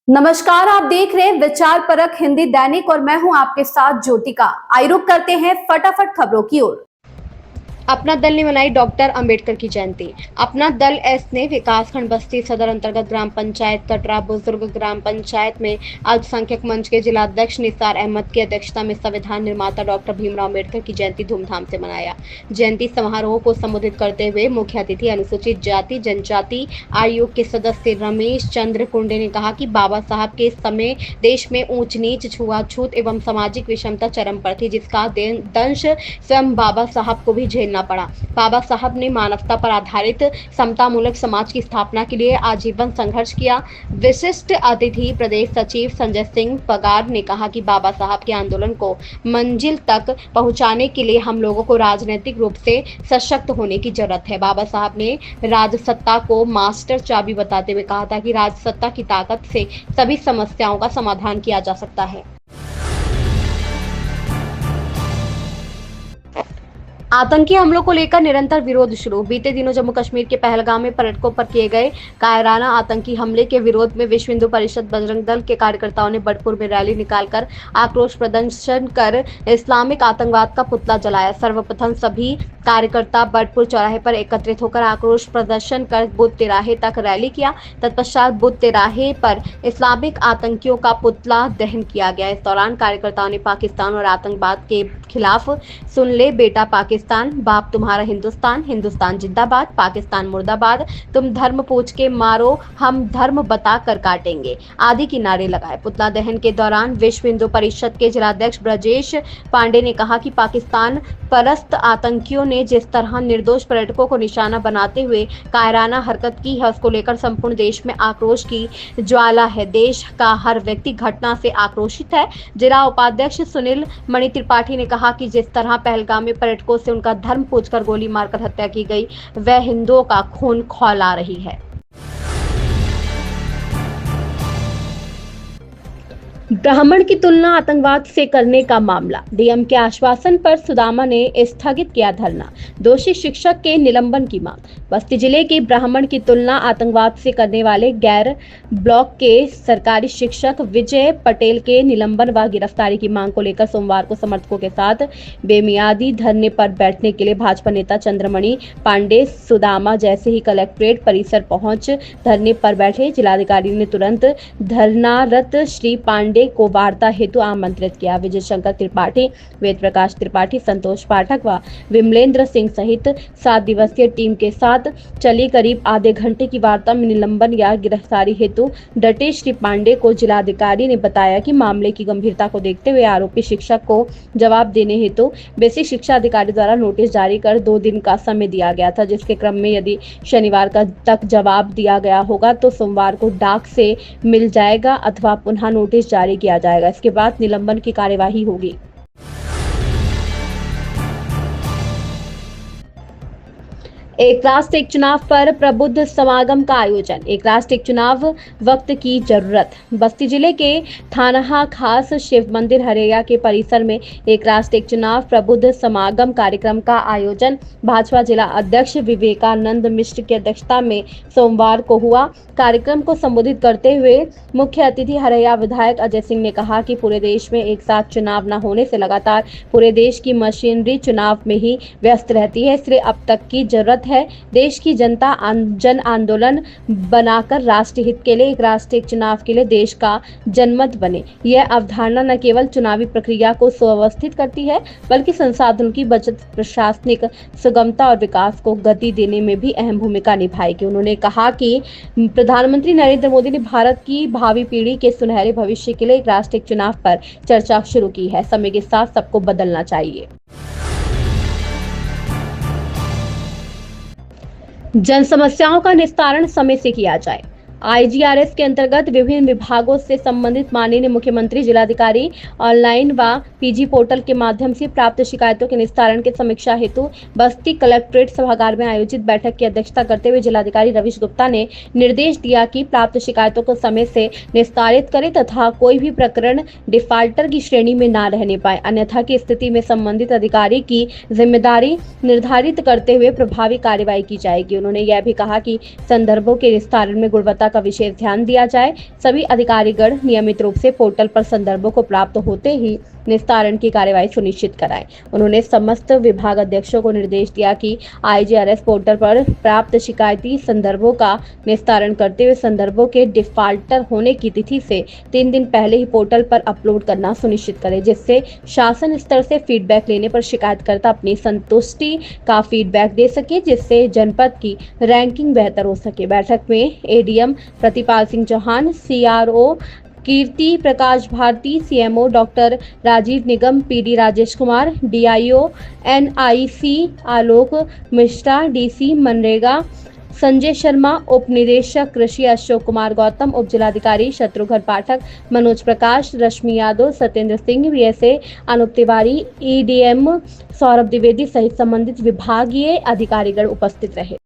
नमस्कार, आप देख रहे हैं विचार परक हिंदी दैनिक और मैं हूं आपके साथ ज्योतिका। आइए रुक करते हैं फटाफट खबरों की ओर। अपना दल ने मनाई डॉक्टर अंबेडकर की जयंती। अपना दल एस ने विकासखंड बस्ती सदर अंतर्गत ग्राम पंचायत कटरा बुजुर्ग ग्राम पंचायत में अल्पसंख्यक मंच के जिलाध्यक्ष निसार अहमद की अध्यक्षता में संविधान निर्माता डॉक्टर भीमराव अम्बेडकर की जयंती धूमधाम से मनाया। जयंती समारोह को संबोधित करते हुए मुख्य अतिथि अनुसूचित जाति जनजाति आयोग के सदस्य रमेश चंद्र कुंडे ने कहा कि बाबा साहब के समय देश में ऊंच नीच छुआछूत एवं सामाजिक विषमता चरम पर थी, जिसका दंश स्वयं बाबा साहब को भी झेलना पड़ा। बाबा साहब ने मानवता पर आधारित समतामूलक समाज की स्थापना के लिए आजीवन संघर्ष किया। विशिष्ट अतिथि प्रदेश सचिव संजय सिंह पगार ने कहा कि बाबा साहब के आंदोलन को मंजिल तक पहुंचाने के लिए हम लोगों को राजनीतिक रूप से सशक्त होने की जरूरत है। बाबा साहब ने राजसत्ता को मास्टर चाबी बताते हुए कहा था कि राजसत्ता की ताकत से सभी समस्याओं का समाधान किया जा सकता है। आतंकी हमलों को लेकर निरंतर विरोध शुरू। बीते दिनों जम्मू कश्मीर के पहलगाम में पर्यटकों पर किए गए कायराना आतंकी हमले के विरोध में विश्व हिंदू परिषद बजरंग दल के कार्यकर्ताओं ने बटपुर में रैली निकालकर आक्रोश प्रदर्शन कर इस्लामिक आतंकवाद का पुतला जलाया। सर्वप्रथम सभी कार्यकर्ता बटपुर चौराहे पर एकत्रित होकर आक्रोश प्रदर्शन कर बुद्ध तिराहे तक रैली किया। तत्पश्चात बुद्ध तिराहे पर इस्लामिक आतंकियों का पुतला दहन किया गया। इस दौरान कार्यकर्ताओं ने पाकिस्तान और आतंकवाद के खिलाफ सुन ले बेटा पाकिस्तान, बाप तुम्हारा हिंदुस्तान, हिंदुस्तान जिंदाबाद, पाकिस्तान मुर्दाबाद, तुम धर्म पूछ के मारो, हम धर्म बता कर काटेंगे आदि की नारे लगाए। पुतला दहन के दौरान विश्व हिंदू परिषद के जिलाध्यक्ष ब्रजेश पांडे ने कहा कि पाकिस्तान परस्त आतंकियों ने जिस तरह निर्दोष पर्यटकों को निशाना बनाते हुए कायराना हरकत की है, उसको लेकर संपूर्ण देश में आक्रोश की ज्वाला है। देश का हर व्यक्ति घटना से आक्रोशित है। जिला उपाध्यक्ष सुनील मणि त्रिपाठी ने कहा कि जिस तरह पहलगाम में पर्यटकों से उनका धर्म पूछकर गोली मारकर हत्या की गई, वह हिंदुओं का खून खौला रही है। ब्राह्मण की तुलना आतंकवाद से करने का मामला। डीएम के आश्वासन पर सुदामा ने स्थगित किया धरना। दोषी शिक्षक के निलंबन की मांग। बस्ती जिले के ब्राह्मण की तुलना आतंकवाद से करने वाले गैर ब्लॉक के सरकारी शिक्षक विजय पटेल के निलंबन व गिरफ्तारी की मांग को लेकर सोमवार को समर्थकों के साथ बेमियादी धरने पर बैठने के लिए भाजपा नेता चंद्रमणि पांडे सुदामा जैसे ही कलेक्ट्रेट परिसर पहुंच धरने पर बैठे। जिलाधिकारी ने तुरंत धरनारत श्री पांडे को वार्ता हेतु आमंत्रित किया। विजय शंकर त्रिपाठी, वेद प्रकाश त्रिपाठी, संतोष पाठक व विमलेंद्र सिंह सहित 7 दिवसीय टीम के साथ चली करीब आधे घंटे की वार्ता में निलंबन या गिरफ्तारी हेतु डटे श्री पांडे को जिलाधिकारी ने बताया कि मामले की गंभीरता को देखते हुए आरोपी शिक्षक को जवाब देने हेतु बेसिक शिक्षा अधिकारी द्वारा नोटिस जारी कर 2 दिन का समय दिया गया था, जिसके क्रम में यदि शनिवार तक जवाब दिया गया होगा तो सोमवार को डाक से मिल जाएगा अथवा पुनः नोटिस जारी किया जाएगा। इसके बाद निलंबन की कार्यवाही होगी। एक राष्ट्र एक चुनाव पर प्रबुद्ध समागम का आयोजन। एक राष्ट्र एक चुनाव वक्त की जरूरत। बस्ती जिले के थाना खास शिव मंदिर हरेया के परिसर में एक राष्ट्र एक चुनाव प्रबुद्ध समागम कार्यक्रम का आयोजन भाजपा जिला अध्यक्ष विवेकानंद मिश्र की अध्यक्षता में सोमवार को हुआ। कार्यक्रम को संबोधित करते हुए मुख्य अतिथि हरेया विधायक अजय सिंह ने कहा कि पूरे देश में एक साथ चुनाव न होने से लगातार पूरे देश की मशीनरी चुनाव में ही व्यस्त रहती है, इसलिए अब तक की जरूरत है देश की जनता जन आंदोलन बनाकर राष्ट्र हित के लिए एक राष्ट्र एक चुनाव के लिए देश का जनमत बने। यह अवधारणा न केवल चुनावी प्रक्रिया को सुव्यवस्थित करती है बल्कि संसाधनों की बचत, प्रशासनिक सुगमता और विकास को गति देने में भी अहम भूमिका निभाएगी। उन्होंने कहा कि प्रधानमंत्री नरेंद्र मोदी ने भारत की भावी पीढ़ी के सुनहरे भविष्य के लिए एक राष्ट्र एक चुनाव पर चर्चा शुरू की है। समय के साथ सबको बदलना चाहिए। जन समस्याओं का निस्तारण समय से किया जाए। आईजीआरएस के अंतर्गत विभिन्न विभागों से संबंधित माननीय मुख्यमंत्री जिलाधिकारी ऑनलाइन व पीजी पोर्टल के माध्यम से प्राप्त शिकायतों के निस्तारण की समीक्षा हेतु बस्ती कलेक्ट्रेट सभागार में आयोजित बैठक की अध्यक्षता करते हुए जिलाधिकारी रविश गुप्ता ने निर्देश दिया कि प्राप्त शिकायतों को समय से निस्तारित करें तथा कोई भी प्रकरण डिफाल्टर की श्रेणी में न रहने पाए, अन्यथा की स्थिति में संबंधित अधिकारी की जिम्मेदारी निर्धारित करते हुए प्रभावी कार्रवाई की जाएगी। उन्होंने यह भी कहा कि संदर्भों के निस्तारण में गुणवत्ता का विशेष ध्यान दिया जाए। सभी अधिकारीगण नियमित रूप से पोर्टल पर संदर्भों को प्राप्त होते ही निस्तारण की कार्यवाही सुनिश्चित कराएं। उन्होंने समस्त विभागाध्यक्षों को निर्देश दिया कि IGRS पोर्टल पर प्राप्त शिकायती संदर्भों का निस्तारण करते हुए संदर्भों के डिफाल्टर होने की तिथि से 3 दिन पहले ही पोर्टल पर अपलोड करना सुनिश्चित करें, जिससे शासन स्तर से फीडबैक लेने पर शिकायतकर्ता अपनी संतुष्टि का फीडबैक दे सके, जिससे जनपद की रैंकिंग बेहतर हो सके। बैठक में ADM प्रतिपाल सिंह चौहान, CRO कीर्ति प्रकाश भारती, CMO डॉक्टर राजीव निगम, PD Rajesh Kumar, DIO NIC आलोक मिश्रा, DC मनरेगा संजय शर्मा, उप निदेशक कृषि अशोक कुमार गौतम, उप जिलाधिकारी शत्रुघ्न पाठक, मनोज प्रकाश, रश्मि यादव, सत्येंद्र सिंह, VSA अनूप तिवारी, EDM सौरभ द्विवेदी सहित संबंधित विभागीय अधिकारीगण उपस्थित रहे।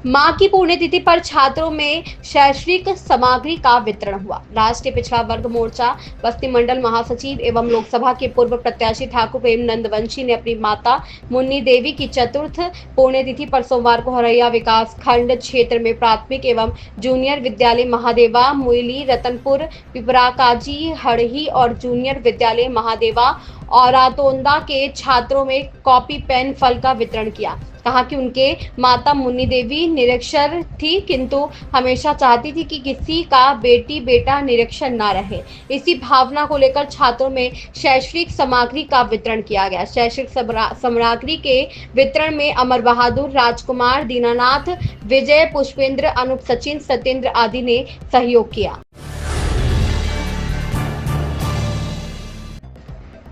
मां की पुण्यतिथि पर छात्रों में शैक्षणिक सामग्री का वितरण हुआ। राष्ट्रीय पिछड़ा वर्ग मोर्चा बस्ती मंडल महासचिव एवं लोकसभा के पूर्व प्रत्याशी ठाकुर प्रेम नंदवंशी ने अपनी माता मुन्नी देवी की चतुर्थ पुण्यतिथि पर सोमवार को हरैया विकास खंड क्षेत्र में प्राथमिक एवं जूनियर विद्यालय महादेवा, मुइली, रतनपुर, पिपराकाजी, हड़ही और जूनियर विद्यालय महादेवा और आतोंदा के छात्रों में कॉपी, पेन, फल का वितरण किया। कहा कि उनके माता मुन्नी देवी निरक्षर थी, किंतु हमेशा चाहती थी कि किसी का बेटी बेटा निरक्षर ना रहे। इसी भावना को लेकर छात्रों में शैक्षणिक सामग्री का वितरण किया गया। शैक्षणिक सामग्री के वितरण में अमर बहादुर, राजकुमार, दीनानाथ, विजय, पुष्पेंद्र, अनूप, सचिन, सत्येंद्र आदि ने सहयोग किया।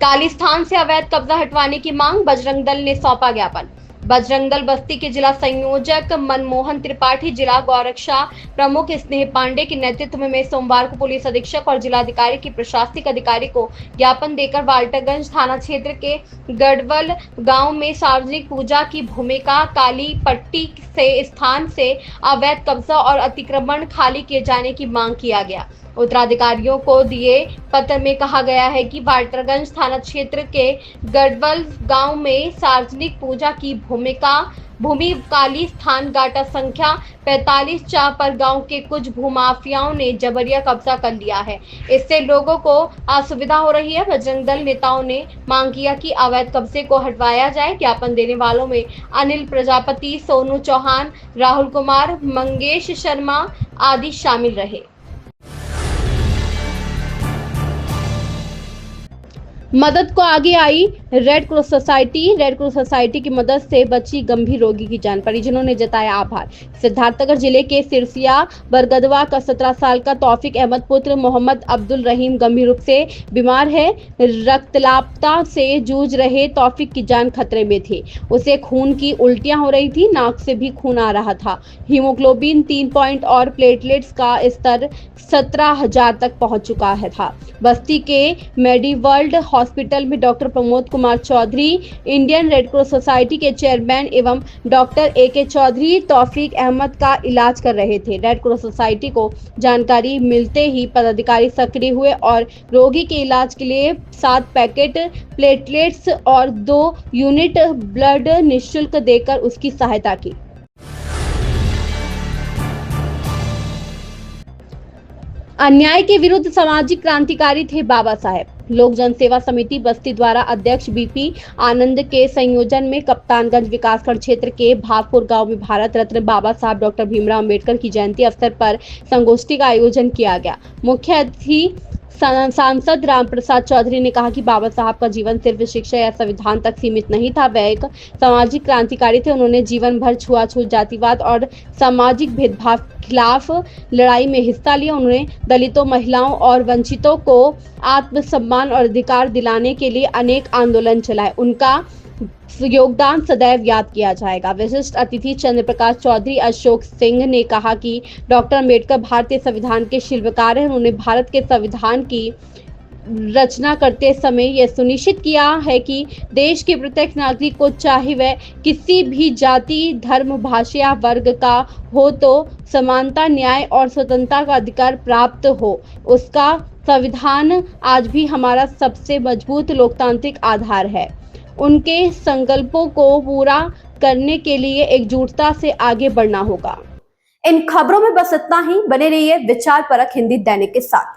कालीस्थान से अवैध कब्जा हटवाने की मांग, बजरंग दल ने सौंपा ज्ञापन। बजरंग दल बस्ती के जिला संयोजक मनमोहन त्रिपाठी, जिला गौरक्षा प्रमुख स्नेह पांडे के नेतृत्व में सोमवार को पुलिस अधीक्षक और जिलाधिकारी की प्रशासनिक अधिकारी को ज्ञापन देकर वाल्टरगंज थाना क्षेत्र के गढ़वल गांव में सार्वजनिक पूजा की भूमिका काली पट्टी से स्थान से अवैध कब्जा और अतिक्रमण खाली किए जाने की मांग किया गया। उत्तराधिकारियों को दिए पत्र में कहा गया है कि वाल्टरगंज थाना क्षेत्र के गढ़वल गांव में सार्वजनिक पूजा की भूमि काली स्थान गाटा संख्या 45 पर गांव के कुछ भूमाफियाओं ने जबरिया कब्जा कर लिया है। इससे लोगों को असुविधा हो रही है। बजरंग दल नेताओं ने मांग किया कि अवैध कब्जे को हटवाया जाए। ज्ञापन देने वालों में अनिल प्रजापति, सोनू चौहान, राहुल कुमार, मंगेश शर्मा आदि शामिल रहे। मदद को आगे आई रेड क्रॉस सोसाइटी की मदद से बची गंभीर रोगी की जान। परिजनों ने जताया आभार। सिद्धार्थनगर जिले के सिरसिया बरगदवा का 17 साल का तौफीक अहमद पुत्र मोहम्मद अब्दुल रहीम गंभीर रूप से बीमार है। रक्तलापता से जूझ रहे तौफीक की जान खतरे में थी। उसे खून की उल्टियां हो रही थी, नाक से भी खून आ रहा था। हीमोग्लोबिन 3 पॉइंट और प्लेटलेट्स का स्तर 17,000 तक पहुंच चुका था। बस्ती के मेडीवर्ल्ड हॉस्पिटल में doctor Pramod Kumar Chaudhary, Indian Red Cross Society के चेयरमैन एवं डॉक्टर AK चौधरी तौफीक अहमद का इलाज कर रहे थे। रेड क्रॉस सोसाइटी को जानकारी मिलते ही पदाधिकारी सक्रिय हुए और रोगी के इलाज के लिए 7 पैकेट प्लेटलेट्स और 2 यूनिट ब्लड निःशुल्क देकर उसकी सहायता की। अन्याय के विरुद्ध सामाजिक क्रांतिकारी थे बाबा साहेब। लोक जनसेवा समिति बस्ती द्वारा अध्यक्ष BP आनंद के संयोजन में कप्तानगंज विकासखंड क्षेत्र के भागपुर गांव में भारत रत्न बाबा साहब डॉक्टर भीमराव अम्बेडकर की जयंती अवसर पर संगोष्ठी का आयोजन किया गया। मुख्य अतिथि सांसद रामप्रसाद चौधरी ने कहा कि बाबा साहब का जीवन सिर्फ शिक्षा या संविधान तक सीमित नहीं था, वह एक सामाजिक क्रांतिकारी थे। उन्होंने जीवन भर छुआछूत, जातिवाद और सामाजिक भेदभाव खिलाफ लड़ाई में हिस्सा लिया। उन्होंने दलितों, महिलाओं और वंचितों को आत्मसम्मान और अधिकार दिलाने के लिए अनेक आंदोलन चलाए। उनका योगदान सदैव याद किया जाएगा। विशिष्ट अतिथि चंद्र प्रकाश चौधरी अशोक सिंह ने कहा कि डॉक्टर अम्बेडकर भारतीय संविधान के शिल्पकार हैं। उन्होंने भारत के संविधान की रचना करते समय यह सुनिश्चित किया है कि देश के प्रत्येक नागरिक को, चाहे वह किसी भी जाति, धर्म, भाषा या वर्ग का हो, तो समानता, न्याय और स्वतंत्रता का अधिकार प्राप्त हो। उसका संविधान आज भी हमारा सबसे मजबूत लोकतांत्रिक आधार है। उनके संकल्पों को पूरा करने के लिए एकजुटता से आगे बढ़ना होगा। इन खबरों में बस इतना ही। बने रहिए विचार परक हिंदी दैनिक के साथ।